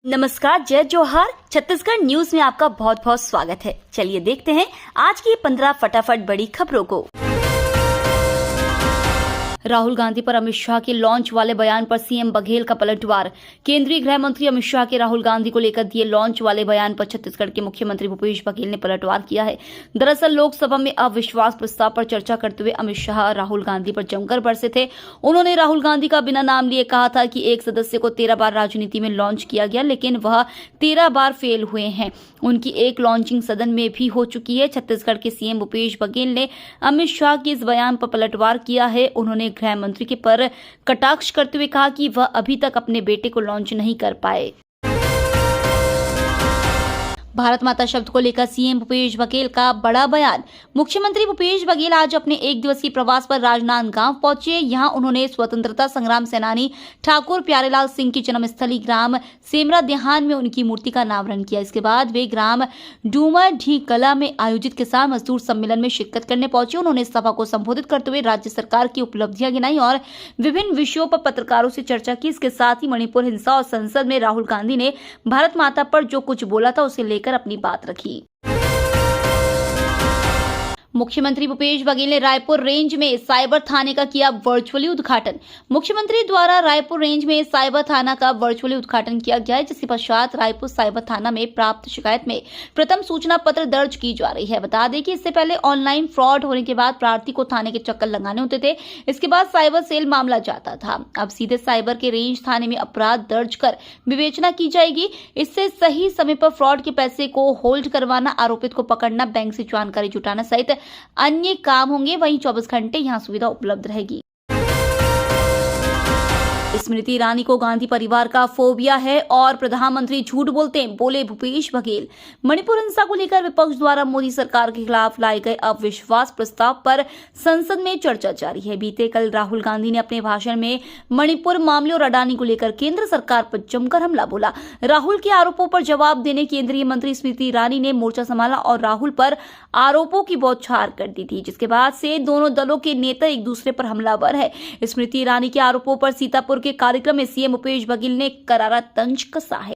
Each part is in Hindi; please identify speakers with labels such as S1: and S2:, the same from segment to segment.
S1: नमस्कार, जय जोहार। छत्तीसगढ़ न्यूज में आपका बहुत बहुत स्वागत है। चलिए देखते हैं आज की 15 फटाफट बड़ी खबरों को। राहुल गांधी पर अमित शाह के लॉन्च वाले बयान पर सीएम बघेल का पलटवार। केंद्रीय गृह मंत्री अमित शाह के राहुल गांधी को लेकर दिए लॉन्च वाले बयान पर छत्तीसगढ़ के मुख्यमंत्री भूपेश बघेल ने पलटवार किया है। दरअसल लोकसभा में अविश्वास प्रस्ताव पर चर्चा करते हुए अमित शाह राहुल गांधी पर जमकर बरसे थे। उन्होंने राहुल गांधी का बिना नाम लिए कहा था कि एक सदस्य को 13 बार राजनीति में लॉन्च किया गया, लेकिन वह 13 बार फेल हुए हैं। उनकी एक लॉन्चिंग सदन में भी हो चुकी है। छत्तीसगढ़ के सीएम भूपेश बघेल ने अमित शाह के इस बयान पर पलटवार किया है। उन्होंने गृह मंत्री के पर कटाक्ष करते हुए कहा कि वह अभी तक अपने बेटे को लॉन्च नहीं कर पाए। भारत माता शब्द को लेकर सीएम भूपेश बघेल का बड़ा बयान। मुख्यमंत्री भूपेश बघेल आज अपने एक दिवसीय प्रवास पर राजनांदगांव पहुंचे। यहां उन्होंने स्वतंत्रता संग्राम सेनानी ठाकुर प्यारेलाल सिंह की जन्मस्थली ग्राम सेमरा देहान में उनकी मूर्ति का अनावरण किया। इसके बाद वे ग्राम डूमर ढी कला में आयोजित किसान मजदूर सम्मेलन में शिरकत करने पहुंचे। उन्होंने सभा को संबोधित करते हुए राज्य सरकार की उपलब्धियां गिनाई और विभिन्न विषयों पर पत्रकारों से चर्चा की। इसके साथ ही मणिपुर हिंसा और संसद में राहुल गांधी ने भारत माता पर जो कुछ बोला था उसे लेकर अपनी बात रखी। मुख्यमंत्री भूपेश बघेल ने रायपुर रेंज में साइबर थाने का किया वर्चुअली उद्घाटन। मुख्यमंत्री द्वारा रायपुर रेंज में साइबर थाना का वर्चुअली उद्घाटन किया गया है, जिसके पश्चात रायपुर साइबर थाना में प्राप्त शिकायत में प्रथम सूचना पत्र दर्ज की जा रही है। बता दें कि इससे पहले ऑनलाइन फ्रॉड होने के बाद प्रार्थी को थाने के चक्कर लगाने होते थे। इसके बाद साइबर सेल मामला जाता था। अब सीधे साइबर के रेंज थाने में अपराध दर्ज कर विवेचना की जाएगी। इससे सही समय पर फ्रॉड के पैसे को होल्ड करवाना, आरोपित को पकड़ना, बैंक से जानकारी जुटाना सहित अन्य काम होंगे। वहीं 24 घंटे यहां सुविधा उपलब्ध रहेगी। स्मृति ईरानी को गांधी परिवार का फोबिया है और प्रधानमंत्री झूठ बोलते हैं, बोले भूपेश बघेल। मणिपुर हिंसा को लेकर विपक्ष द्वारा मोदी सरकार के खिलाफ लाए गए अविश्वास प्रस्ताव पर संसद में चर्चा जारी है। बीते कल राहुल गांधी ने अपने भाषण में मणिपुर मामले और अडानी को लेकर केंद्र सरकार पर जमकर हमला बोला। राहुल के आरोपों पर जवाब देने केंद्रीय मंत्री स्मृति ईरानी ने मोर्चा संभाला और राहुल पर आरोपों की बौछार कर दी थी, जिसके बाद से दोनों दलों के नेता एक दूसरे पर हमलावर है। स्मृति ईरानी के आरोपों पर सीतापुर के कार्यक्रम में सीएम भूपेश बघेल ने करारा तंज कसा है।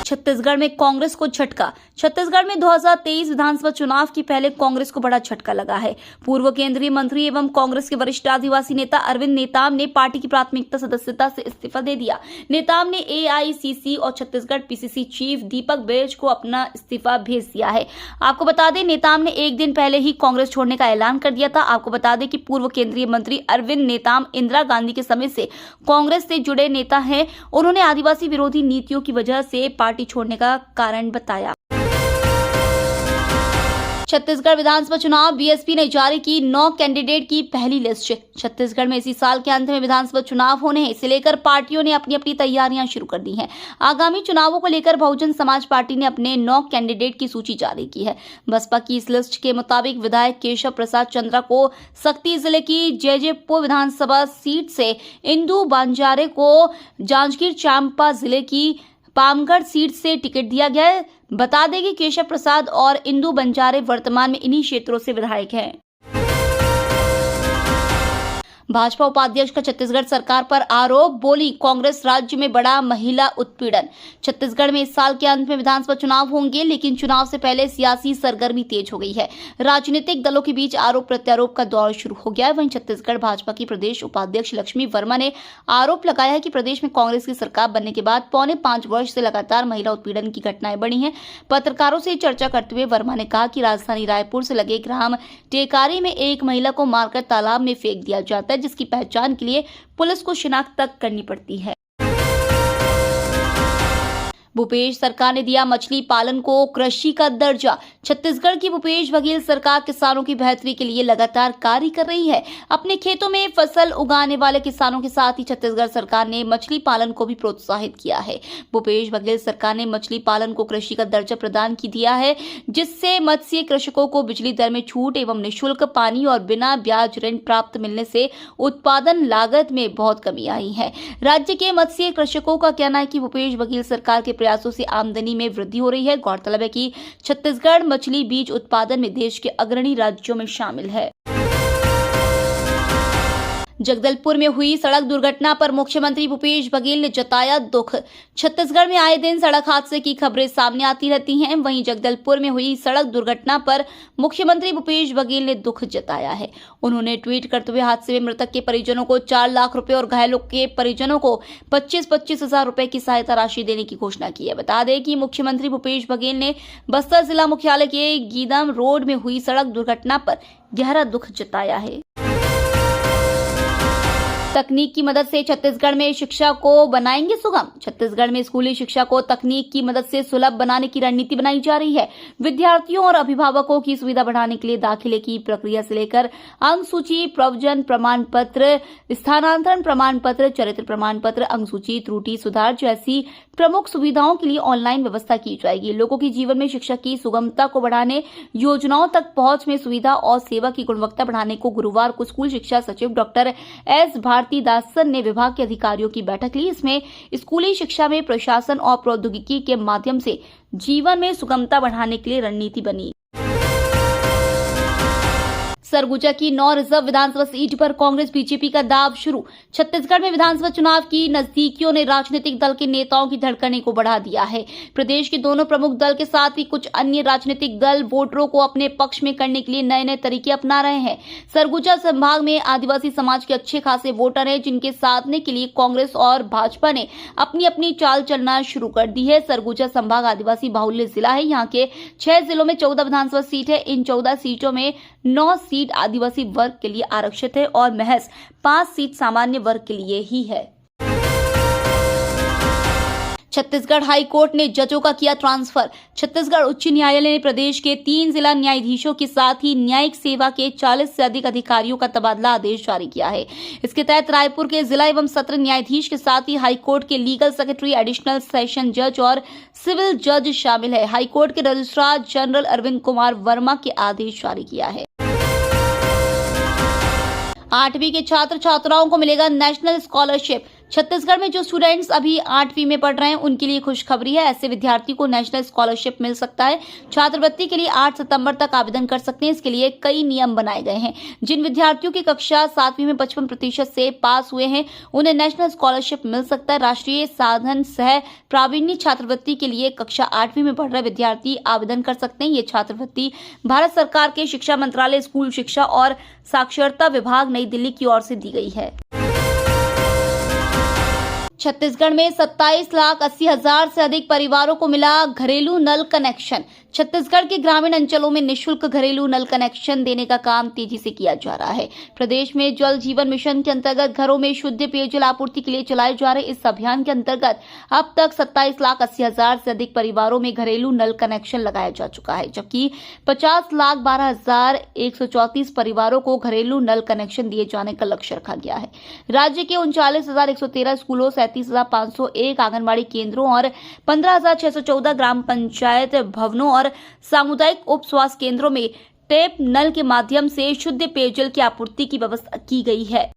S1: छत्तीसगढ़ में कांग्रेस को झटका। छत्तीसगढ़ में 2023 विधानसभा चुनाव के पहले कांग्रेस को बड़ा झटका लगा है। पूर्व केंद्रीय मंत्री एवं कांग्रेस के वरिष्ठ आदिवासी नेता अरविंद नेताम ने पार्टी की प्राथमिकता सदस्यता से इस्तीफा दे दिया। नेताम ने एआईसीसी और छत्तीसगढ़ पीसीसी चीफ दीपक बैज को अपना इस्तीफा भेज दिया है। आपको बता दें, नेताम ने एक दिन पहले ही कांग्रेस छोड़ने का ऐलान कर दिया था। आपको बता दें कि पूर्व केंद्रीय मंत्री अरविंद नेताम इंदिरा गांधी के समय से कांग्रेस से जुड़े नेता हैं। उन्होंने आदिवासी विरोधी नीतियों की वजह से पार्टी छोड़ने का कारण बताया। छत्तीसगढ़ विधानसभा चुनाव, बीएसपी ने जारी की 9 कैंडिडेट की पहली लिस्ट। छत्तीसगढ़ में इसी साल के अंत में विधानसभा चुनाव होने हैं। इसे लेकर पार्टियों ने अपनी अपनी तैयारियां शुरू कर दी हैं। आगामी चुनावों को लेकर बहुजन समाज पार्टी ने अपने 9 कैंडिडेट की सूची जारी की है। बसपा की इस लिस्ट के मुताबिक विधायक केशव प्रसाद चंद्रा को सक्ती जिले की जैजेपुर विधानसभा सीट से, इंदू बंजारे को जांजगीर चांपा जिले की पामगढ़ सीट से टिकट दिया गया है। बता दें कि केशव प्रसाद और इंदू बंजारे वर्तमान में इन्हीं क्षेत्रों से विधायक हैं। भाजपा उपाध्यक्ष का छत्तीसगढ़ सरकार पर आरोप, बोली कांग्रेस राज्य में बड़ा महिला उत्पीड़न। छत्तीसगढ़ में इस साल के अंत में विधानसभा चुनाव होंगे, लेकिन चुनाव से पहले सियासी सरगर्मी तेज हो गई है। राजनीतिक दलों के बीच आरोप प्रत्यारोप का दौर शुरू हो गया है। वहीं छत्तीसगढ़ भाजपा की प्रदेश उपाध्यक्ष लक्ष्मी वर्मा ने आरोप लगाया है कि प्रदेश में कांग्रेस की सरकार बनने के बाद 4.25 वर्ष से लगातार महिला उत्पीड़न की घटनाएं बढ़ी हैं। पत्रकारों से चर्चा करते हुए वर्मा ने कहा कि राजधानी रायपुर से लगे ग्राम टेकारी में एक महिला को मारकर तालाब में फेंक दिया जाता है, जिसकी पहचान के लिए पुलिस को शिनाख्त तक करनी पड़ती है। भूपेश सरकार ने दिया मछली पालन को कृषि का दर्जा। छत्तीसगढ़ की भूपेश बघेल सरकार किसानों की बेहतरी के लिए लगातार कार्य कर रही है। अपने खेतों में फसल उगाने वाले किसानों के साथ ही छत्तीसगढ़ सरकार ने मछली पालन को भी प्रोत्साहित किया है। भूपेश बघेल सरकार ने मछली पालन को कृषि का दर्जा प्रदान की दिया है, जिससे मत्स्य कृषकों को बिजली दर में छूट एवं निःशुल्क पानी और बिना ब्याज ऋण प्राप्त मिलने से उत्पादन लागत में बहुत कमी आई है। राज्य के मत्स्य कृषकों का कहना है कि भूपेश बघेल सरकार के प्रयासों से आमदनी में वृद्धि हो रही है। गौरतलब है कि छत्तीसगढ़ मछली बीज उत्पादन में देश के अग्रणी राज्यों में शामिल है। जगदलपुर में हुई सड़क दुर्घटना पर मुख्यमंत्री भूपेश बघेल ने जताया दुख। छत्तीसगढ़ में आए दिन सड़क हादसे की खबरें सामने आती रहती हैं। वहीं जगदलपुर में हुई सड़क दुर्घटना पर मुख्यमंत्री भूपेश बघेल ने दुख जताया है। उन्होंने ट्वीट करते हुए हादसे में मृतक के परिजनों को 4 लाख रुपए और घायलों के परिजनों को 25-25 हजार रुपए की सहायता राशि देने की घोषणा की है। बता दें कि मुख्यमंत्री भूपेश बघेल ने बस्तर जिला मुख्यालय के गीदम रोड में हुई सड़क दुर्घटना पर गहरा दुख जताया है। तकनीक की मदद से छत्तीसगढ़ में शिक्षा को बनाएंगे सुगम। छत्तीसगढ़ में स्कूली शिक्षा को तकनीक की मदद से सुलभ बनाने की रणनीति बनाई जा रही है। विद्यार्थियों और अभिभावकों की सुविधा बढ़ाने के लिए दाखिले की प्रक्रिया से लेकर अंक सूची, प्रवजन प्रमाण पत्र, स्थानांतरण प्रमाण पत्र, चरित्र प्रमाण पत्र, अंक सूची, त्रुटि सुधार जैसी प्रमुख सुविधाओं के लिए ऑनलाइन व्यवस्था की जाएगी। लोगों के जीवन में शिक्षा की सुगमता को बढ़ाने, योजनाओं तक पहुंच में सुविधा और सेवा की गुणवत्ता बढ़ाने को गुरुवार को स्कूल शिक्षा सचिव डॉक्टर एस भारतीदासन ने विभाग के अधिकारियों की बैठक ली। इसमें स्कूली शिक्षा में प्रशासन और प्रौद्योगिकी के माध्यम से जीवन में सुगमता बढ़ाने के लिए रणनीति बनी। सरगुजा की 9 रिजर्व विधानसभा सीट पर कांग्रेस बीजेपी का दाव शुरू। छत्तीसगढ़ में विधानसभा चुनाव की नजदीकियों ने राजनीतिक दल के नेताओं की धड़कने को बढ़ा दिया है। प्रदेश के दोनों प्रमुख दल के साथ ही कुछ अन्य राजनीतिक दल वोटरों को अपने पक्ष में करने के लिए नए नए तरीके अपना रहे हैं। सरगुजा संभाग में आदिवासी समाज के अच्छे खासे वोटर हैं, जिनके साधने के लिए कांग्रेस और भाजपा ने अपनी अपनी चाल चलना शुरू कर दी है। सरगुजा संभाग आदिवासी बाहुल्य जिला है। यहाँ के 6 जिलों में 14 विधानसभा सीट है। इन 14 सीटों में 9 सीट आदिवासी वर्ग के लिए आरक्षित है और महज 5 सीट सामान्य वर्ग के लिए ही है। छत्तीसगढ़ हाई कोर्ट ने जजों का किया ट्रांसफर। छत्तीसगढ़ उच्च न्यायालय ने प्रदेश के 3 जिला न्यायाधीशों के साथ ही न्यायिक सेवा के 40 से अधिक अधिकारियों का तबादला आदेश जारी किया है। इसके तहत रायपुर के जिला एवं सत्र न्यायाधीश के साथ ही हाई कोर्ट के लीगल सेक्रेटरी, एडिशनल सेशन जज और सिविल जज शामिल है। हाई कोर्ट के रजिस्ट्रार जनरल अरविंद कुमार वर्मा के आदेश जारी किया है। 8वीं के छात्र छात्राओं को मिलेगा नेशनल स्कॉलरशिप। छत्तीसगढ़ में जो स्टूडेंट्स अभी 8वीं में पढ़ रहे हैं उनके लिए खुशखबरी है। ऐसे विद्यार्थी को नेशनल स्कॉलरशिप मिल सकता है। छात्रवृत्ति के लिए 8 सितंबर तक आवेदन कर सकते हैं। इसके लिए कई नियम बनाए गए हैं। जिन विद्यार्थियों की कक्षा 7वीं में 55% से पास हुए हैं उन्हें नेशनल स्कॉलरशिप मिल सकता है। राष्ट्रीय साधन सह प्रावीण्य छात्रवृत्ति के लिए कक्षा 8वीं में पढ़ रहे विद्यार्थी आवेदन कर सकते हैं। ये छात्रवृत्ति भारत सरकार के शिक्षा मंत्रालय, स्कूल शिक्षा और साक्षरता विभाग नई दिल्ली की ओर से दी गई है। छत्तीसगढ़ में 27,80,000 से अधिक परिवारों को मिला घरेलू नल कनेक्शन। छत्तीसगढ़ के ग्रामीण अंचलों में निःशुल्क घरेलू नल कनेक्शन देने का काम तेजी से किया जा रहा है। प्रदेश में जल जीवन मिशन के अंतर्गत घरों में शुद्ध पेयजल आपूर्ति के लिए चलाए जा रहे इस अभियान के अंतर्गत अब तक 27,80,000 से अधिक परिवारों में घरेलू नल कनेक्शन लगाया जा चुका है, जबकि 50,12,134 परिवारों को घरेलू नल कनेक्शन दिए जाने का लक्ष्य रखा गया है। राज्य के 39,113 स्कूलों, 37,501 आंगनबाड़ी केंद्रों और 15,614 ग्राम पंचायत भवनों और सामुदायिक उप स्वास्थ्य केंद्रों में टैप नल के माध्यम से शुद्ध पेयजल की आपूर्ति की व्यवस्था की गई है।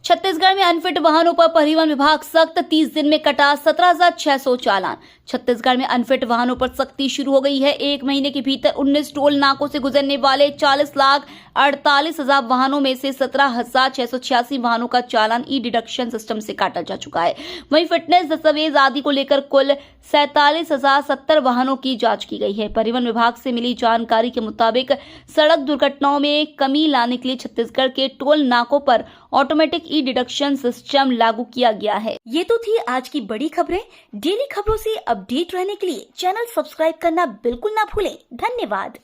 S1: छत्तीसगढ़ में अनफिट वाहनों पर परिवहन विभाग सख्त, 30 दिन में कटा 17,600 चालान। छत्तीसगढ़ में अनफिट वाहनों पर सख्ती शुरू हो गई है। 1 महीने के भीतर 19 टोल नाकों से गुजरने वाले 40,48,000 वाहनों में से 17,686 वाहनों का चालान ई डिडक्शन सिस्टम से काटा जा चुका है। वहीं फिटनेस, दस्तावेज आदि को लेकर कुल 47,070 वाहनों की जांच की गई है। परिवहन विभाग से मिली जानकारी के मुताबिक सड़क दुर्घटनाओं में कमी लाने के लिए छत्तीसगढ़ के टोल नाकों पर ऑटोमेटिक ई डिडक्शन सिस्टम लागू किया गया है।
S2: ये तो थी आज की बड़ी खबरें। डेली खबरों से अपडेट रहने के लिए चैनल सब्सक्राइब करना बिल्कुल ना भूलें। धन्यवाद।